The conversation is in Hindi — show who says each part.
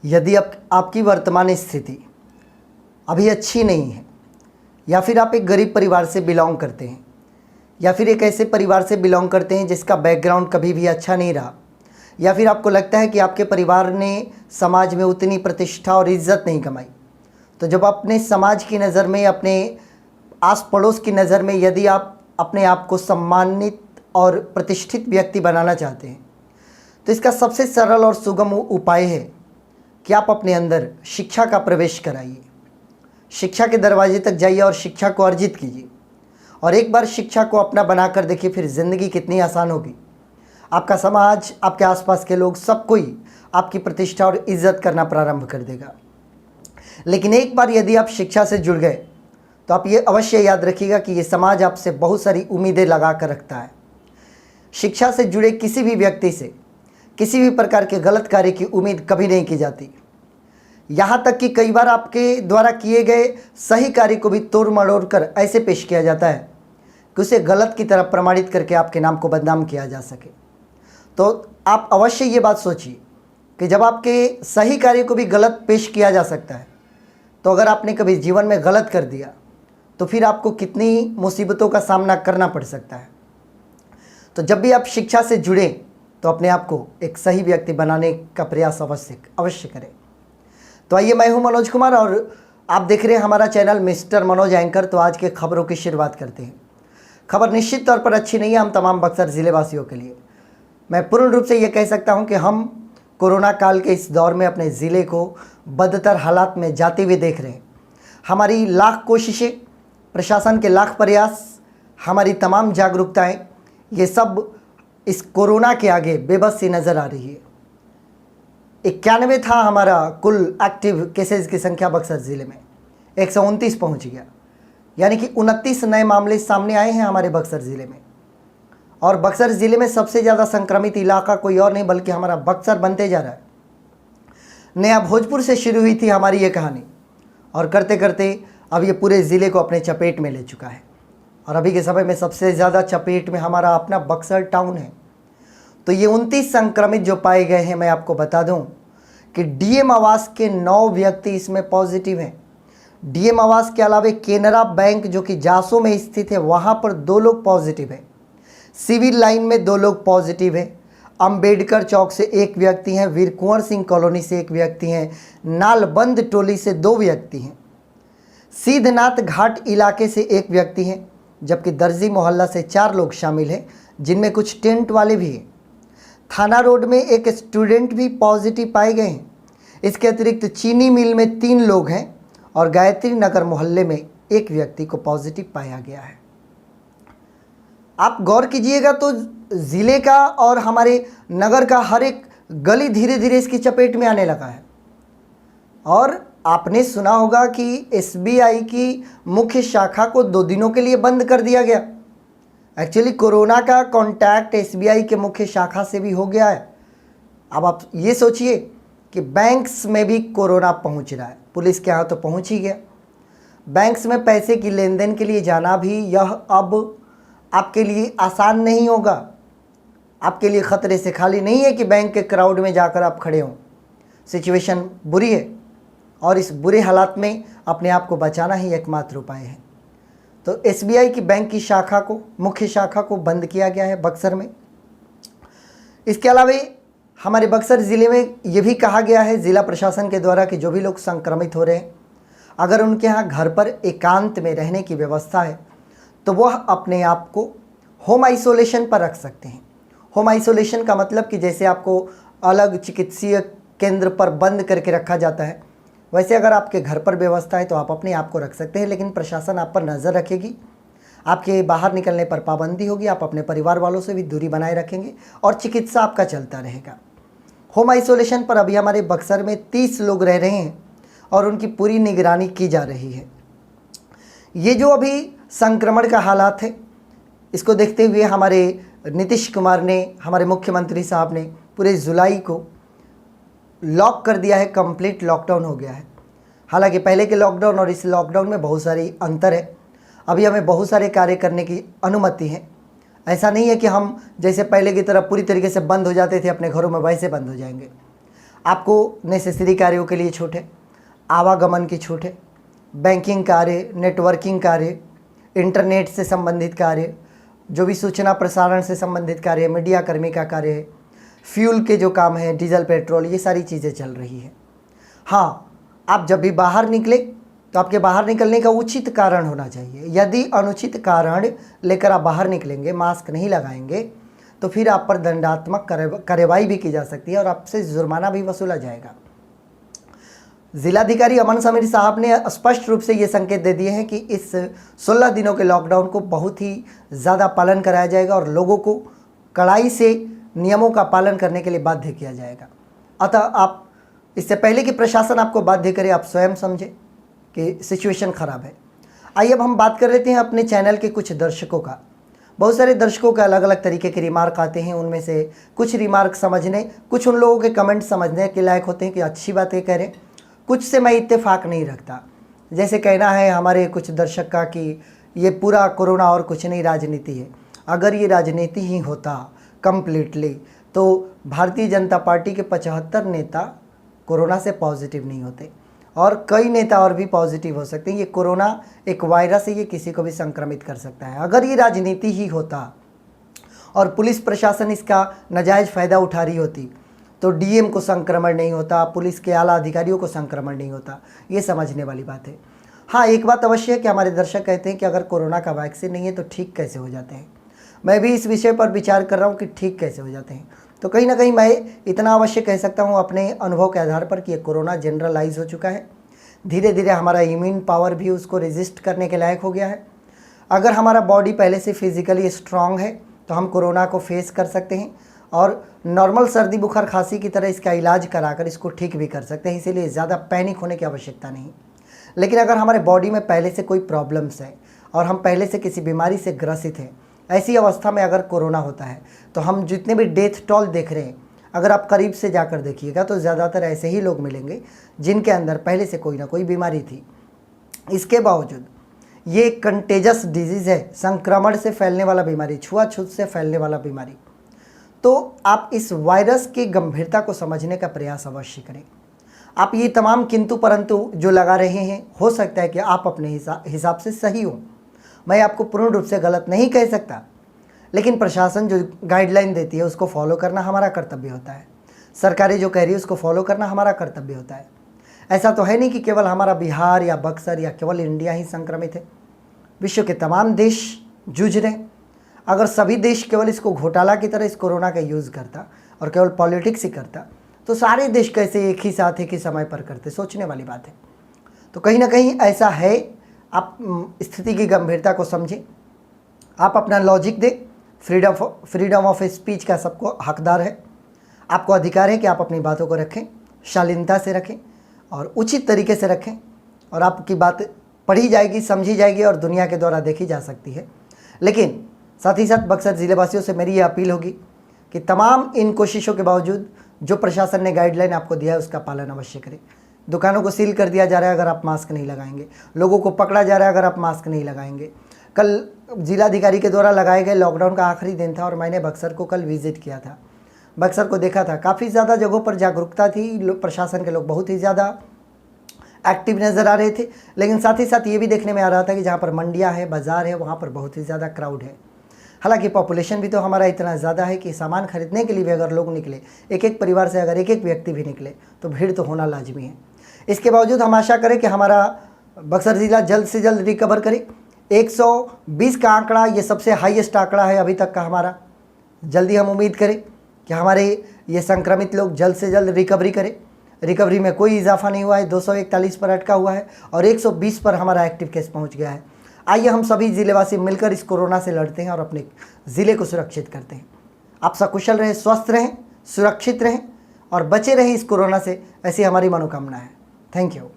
Speaker 1: यदि आपकी वर्तमान स्थिति अभी अच्छी नहीं है, या फिर आप एक गरीब परिवार से बिलोंग करते हैं, या फिर एक ऐसे परिवार से बिलोंग करते हैं जिसका बैकग्राउंड कभी भी अच्छा नहीं रहा, या फिर आपको लगता है कि आपके परिवार ने समाज में उतनी प्रतिष्ठा और इज्जत नहीं कमाई, तो जब अपने समाज की नज़र में, अपने आस पड़ोस की नज़र में यदि आप अपने आप को सम्मानित और प्रतिष्ठित व्यक्ति बनाना चाहते हैं, तो इसका सबसे सरल और सुगम उपाय है कि आप अपने अंदर शिक्षा का प्रवेश कराइए। शिक्षा के दरवाजे तक जाइए और शिक्षा को अर्जित कीजिए। और एक बार शिक्षा को अपना बनाकर देखिए, फिर ज़िंदगी कितनी आसान होगी। आपका समाज, आपके आसपास के लोग, सब कोई आपकी प्रतिष्ठा और इज्जत करना प्रारंभ कर देगा। लेकिन एक बार यदि आप शिक्षा से जुड़ गए तो आप ये अवश्य याद रखिएगा कि ये समाज आपसे बहुत सारी उम्मीदें लगा कर रखता है। शिक्षा से जुड़े किसी भी व्यक्ति से किसी भी प्रकार के गलत कार्य की उम्मीद कभी नहीं की जाती। यहाँ तक कि कई बार आपके द्वारा किए गए सही कार्य को भी तोड़ मरोड़ कर ऐसे पेश किया जाता है कि उसे गलत की तरफ प्रमाणित करके आपके नाम को बदनाम किया जा सके। तो आप अवश्य ये बात सोचिए कि जब आपके सही कार्य को भी गलत पेश किया जा सकता है, तो अगर आपने कभी जीवन में गलत कर दिया तो फिर आपको कितनी मुसीबतों का सामना करना पड़ सकता है। तो जब भी आप शिक्षा से जुड़ें तो अपने आप को एक सही व्यक्ति बनाने का प्रयास अवश्य करें। तो आइए, मैं हूं मनोज कुमार और आप देख रहे हैं हमारा चैनल मिस्टर मनोज एंकर। तो आज के खबरों की शुरुआत करते हैं। खबर निश्चित तौर पर अच्छी नहीं है हम तमाम बक्सर ज़िले वासियों के लिए। मैं पूर्ण रूप से ये कह सकता हूं कि हम कोरोना काल के इस दौर में अपने ज़िले को बदतर हालात में जाते हुए देख रहे हैं। हमारी लाख कोशिशें, प्रशासन के लाख प्रयास, हमारी तमाम जागरूकताएं, ये सब इस कोरोना के आगे बेबस सी नज़र आ रही है। 91 था हमारा कुल एक्टिव केसेस की संख्या बक्सर ज़िले में, 129 पहुंच गया, यानी कि 29 नए मामले सामने आए हैं हमारे बक्सर ज़िले में। और बक्सर ज़िले में सबसे ज़्यादा संक्रमित इलाका कोई और नहीं बल्कि हमारा बक्सर बनते जा रहा है। नया भोजपुर से शुरू हुई थी हमारी ये कहानी, और करते करते अब ये पूरे ज़िले को अपने चपेट में ले चुका है। और अभी के समय में सबसे ज़्यादा चपेट में हमारा अपना बक्सर टाउन है। तो ये 29 संक्रमित जो पाए गए हैं, मैं आपको बता दूं कि डीएम आवास के 9 व्यक्ति इसमें पॉजिटिव हैं। डीएम आवास के अलावा केनरा बैंक जो कि जासो में स्थित है, वहाँ पर 2 लोग पॉजिटिव हैं। सिविल लाइन में 2 लोग पॉजिटिव हैं। अंबेडकर चौक से 1 व्यक्ति हैं। वीर कुंवर सिंह कॉलोनी से 1 व्यक्ति हैं। नालबंद टोली से 2 व्यक्ति हैं। सीधनाथ घाट इलाके से 1 व्यक्ति हैं, जबकि दर्जी मोहल्ला से 4 लोग शामिल हैं, जिनमें कुछ टेंट वाले भी हैं। थाना रोड में 1 स्टूडेंट भी पॉजिटिव पाए गए हैं। इसके अतिरिक्त चीनी मिल में 3 लोग हैं और गायत्री नगर मोहल्ले में 1 व्यक्ति को पॉजिटिव पाया गया है। आप गौर कीजिएगा तो ज़िले का और हमारे नगर का हर एक गली धीरे धीरे इसकी चपेट में आने लगा है। और आपने सुना होगा कि एसबीआई की मुख्य शाखा को 2 दिनों के लिए बंद कर दिया गया। एक्चुअली कोरोना का कांटेक्ट एसबीआई के मुख्य शाखा से भी हो गया है। अब आप ये सोचिए कि बैंक्स में भी कोरोना पहुंच रहा है। पुलिस के यहाँ तो पहुंच ही गया। बैंक्स में पैसे की लेन देन के लिए जाना भी यह अब आपके लिए आसान नहीं होगा। आपके लिए ख़तरे से खाली नहीं है कि बैंक के क्राउड में जाकर आप खड़े हों। सिचुएशन बुरी है और इस बुरे हालात में अपने आप को बचाना ही एकमात्र उपाय है। तो एसबीआई की बैंक की शाखा को, मुख्य शाखा को बंद किया गया है बक्सर में। इसके अलावा हमारे बक्सर ज़िले में ये भी कहा गया है ज़िला प्रशासन के द्वारा कि जो भी लोग संक्रमित हो रहे हैं, अगर उनके यहाँ घर पर एकांत में रहने की व्यवस्था है तो वह अपने आप को होम आइसोलेशन पर रख सकते हैं। होम आइसोलेशन का मतलब कि जैसे आपको अलग चिकित्सीय केंद्र पर बंद करके रखा जाता है, वैसे अगर आपके घर पर व्यवस्था है तो आप अपने आप को रख सकते हैं। लेकिन प्रशासन आप पर नज़र रखेगी, आपके बाहर निकलने पर पाबंदी होगी, आप अपने परिवार वालों से भी दूरी बनाए रखेंगे और चिकित्सा आपका चलता रहेगा। होम आइसोलेशन पर अभी हमारे बक्सर में 30 लोग रह रहे हैं और उनकी पूरी निगरानी की जा रही है। ये जो अभी संक्रमण का हालात है, इसको देखते हुए हमारे नीतीश कुमार ने, हमारे मुख्यमंत्री साहब ने पूरे जुलाई को लॉक कर दिया है। कंप्लीट लॉकडाउन हो गया है। हालांकि पहले के लॉकडाउन और इस लॉकडाउन में बहुत सारी अंतर है। अभी हमें बहुत सारे कार्य करने की अनुमति है। ऐसा नहीं है कि हम जैसे पहले की तरह पूरी तरीके से बंद हो जाते थे अपने घरों में, वैसे बंद हो जाएंगे। आपको नेसेसरी कार्यों के लिए छूट है, आवागमन की छूट है, बैंकिंग कार्य, नेटवर्किंग कार्य, इंटरनेट से संबंधित कार्य, जो भी सूचना प्रसारण से संबंधित कार्य, मीडिया कर्मी का कार्य है, फ्यूल के जो काम है, डीजल पेट्रोल, ये सारी चीज़ें चल रही है। हाँ, आप जब भी बाहर निकले तो आपके बाहर निकलने का उचित कारण होना चाहिए। यदि अनुचित कारण लेकर आप बाहर निकलेंगे, मास्क नहीं लगाएंगे, तो फिर आप पर दंडात्मक कार्रवाई भी की जा सकती है और आपसे जुर्माना भी वसूला जाएगा। जिलाधिकारी अमन समीर साहब ने स्पष्ट रूप से ये संकेत दे दिए हैं कि इस 16 दिनों के लॉकडाउन को बहुत ही ज़्यादा पालन कराया जाएगा और लोगों को कड़ाई से नियमों का पालन करने के लिए बाध्य किया जाएगा। अतः आप इससे पहले कि प्रशासन आपको बाध्य करे, आप स्वयं समझें कि सिचुएशन ख़राब है। आइए अब हम बात कर लेते हैं अपने चैनल के कुछ दर्शकों का। बहुत सारे दर्शकों के अलग अलग तरीके के रिमार्क आते हैं, उनमें से कुछ रिमार्क समझने, कुछ उन लोगों के कमेंट समझने के लायक होते हैं कि अच्छी बातें कह रहे हैं, कुछ से मैं इत्तेफाक नहीं रखता। जैसे कहना है हमारे कुछ दर्शक का कि ये पूरा कोरोना और कुछ नहीं राजनीति है। अगर ये राजनीति ही होता कम्प्लीटली तो भारतीय जनता पार्टी के 75 नेता कोरोना से पॉजिटिव नहीं होते और कई नेता और भी पॉजिटिव हो सकते हैं। ये कोरोना एक वायरस है, ये किसी को भी संक्रमित कर सकता है। अगर ये राजनीति ही होता और पुलिस प्रशासन इसका नाजायज़ फ़ायदा उठा रही होती तो डीएम को संक्रमण नहीं होता, पुलिस के आला अधिकारियों को संक्रमण नहीं होता। ये समझने वाली बात है। हाँ, एक बात अवश्य है कि हमारे दर्शक कहते हैं कि अगर कोरोना का वैक्सीन नहीं है तो ठीक कैसे हो जाते हैं। मैं भी इस विषय पर विचार कर रहा हूँ कि ठीक कैसे हो जाते हैं। तो कहीं ना कहीं मैं इतना अवश्य कह सकता हूँ अपने अनुभव के आधार पर कि ये कोरोना जनरलाइज हो चुका है। धीरे धीरे हमारा इम्यून पावर भी उसको रेजिस्ट करने के लायक हो गया है। अगर हमारा बॉडी पहले से फिजिकली स्ट्रांग है तो हम कोरोना को फेस कर सकते हैं और नॉर्मल सर्दी बुखार खांसी की तरह इसका इलाज कराकर इसको ठीक भी कर सकते हैं। इसीलिए ज़्यादा पैनिक होने की आवश्यकता नहीं। लेकिन अगर हमारे बॉडी में पहले से कोई प्रॉब्लम्स है और हम पहले से किसी बीमारी से ग्रसित हैं, ऐसी अवस्था में अगर कोरोना होता है तो हम जितने भी डेथ टॉल देख रहे हैं, अगर आप करीब से जाकर देखिएगा तो ज़्यादातर ऐसे ही लोग मिलेंगे जिनके अंदर पहले से कोई ना कोई बीमारी थी। इसके बावजूद ये कंटेजस डिजीज़ है, संक्रमण से फैलने वाला बीमारी, छुआछूत से फैलने वाला बीमारी। तो आप इस वायरस की गंभीरता को समझने का प्रयास अवश्य करें। आप ये तमाम किंतु परंतु जो लगा रहे हैं, हो सकता है कि आप अपने हिसाब से सही हो। मैं आपको पूर्ण रूप से गलत नहीं कह सकता, लेकिन प्रशासन जो गाइडलाइन देती है उसको फॉलो करना हमारा कर्तव्य होता है। सरकारें जो कह रही है उसको फॉलो करना हमारा कर्तव्य होता है। ऐसा तो है नहीं कि केवल हमारा बिहार या बक्सर या केवल इंडिया ही संक्रमित है। विश्व के तमाम देश जूझ रहे हैं। अगर सभी देश केवल इसको घोटाला की तरह इस कोरोना का यूज़ करता और केवल पॉलिटिक्स ही करता तो सारे देश कैसे एक ही साथ एक ही समय पर करते, सोचने वाली बात है। तो कहीं ना कहीं ऐसा है। आप स्थिति की गंभीरता को समझें, आप अपना लॉजिक दें। फ्रीडम ऑफ स्पीच का सबको हकदार है। आपको अधिकार है कि आप अपनी बातों को रखें, शालीनता से रखें और उचित तरीके से रखें और आपकी बात पढ़ी जाएगी, समझी जाएगी और दुनिया के द्वारा देखी जा सकती है। लेकिन साथ ही साथ बक्सर ज़िलेवासियों से मेरी ये अपील होगी कि तमाम इन कोशिशों के बावजूद जो प्रशासन ने गाइडलाइन आपको दिया है उसका पालन अवश्य करें। दुकानों को सील कर दिया जा रहा है अगर आप मास्क नहीं लगाएंगे, लोगों को पकड़ा जा रहा है अगर आप मास्क नहीं लगाएंगे। कल जिलाधिकारी के द्वारा लगाए गए लॉकडाउन का आखिरी दिन था और मैंने बक्सर को कल विज़िट किया था। बक्सर को देखा था, काफ़ी ज़्यादा जगहों पर जागरूकता थी, प्रशासन के लोग बहुत ही ज़्यादा एक्टिव नज़र आ रहे थे। लेकिन साथ ही साथ ये भी देखने में आ रहा था कि जहाँ पर मंडियाँ है, बाज़ार है, वहाँ पर बहुत ही ज़्यादा क्राउड है। हालांकि पॉपुलेशन भी तो हमारा इतना ज़्यादा है कि सामान खरीदने के लिए भी अगर लोग निकले, एक एक परिवार से अगर एक एक व्यक्ति भी निकले तो भीड़ तो होना लाजमी है। इसके बावजूद हम आशा करें कि हमारा बक्सर ज़िला जल्द से जल्द रिकवर करे। 120 का आंकड़ा ये सबसे हाईएस्ट आंकड़ा है अभी तक का हमारा। जल्दी हम उम्मीद करें कि हमारे ये संक्रमित लोग जल्द से जल्द रिकवरी करें। रिकवरी में कोई इजाफा नहीं हुआ है, 241 पर अटका हुआ है और 120 पर हमारा एक्टिव केस पहुंच गया है। आइए हम सभी ज़िलेवासी मिलकर इस कोरोना से लड़ते हैं और अपने ज़िले को सुरक्षित करते हैं। आप सकुशल रहें, स्वस्थ रहें, सुरक्षित रहें और बचे रहें इस कोरोना से, ऐसी हमारी मनोकामना है। Thank you.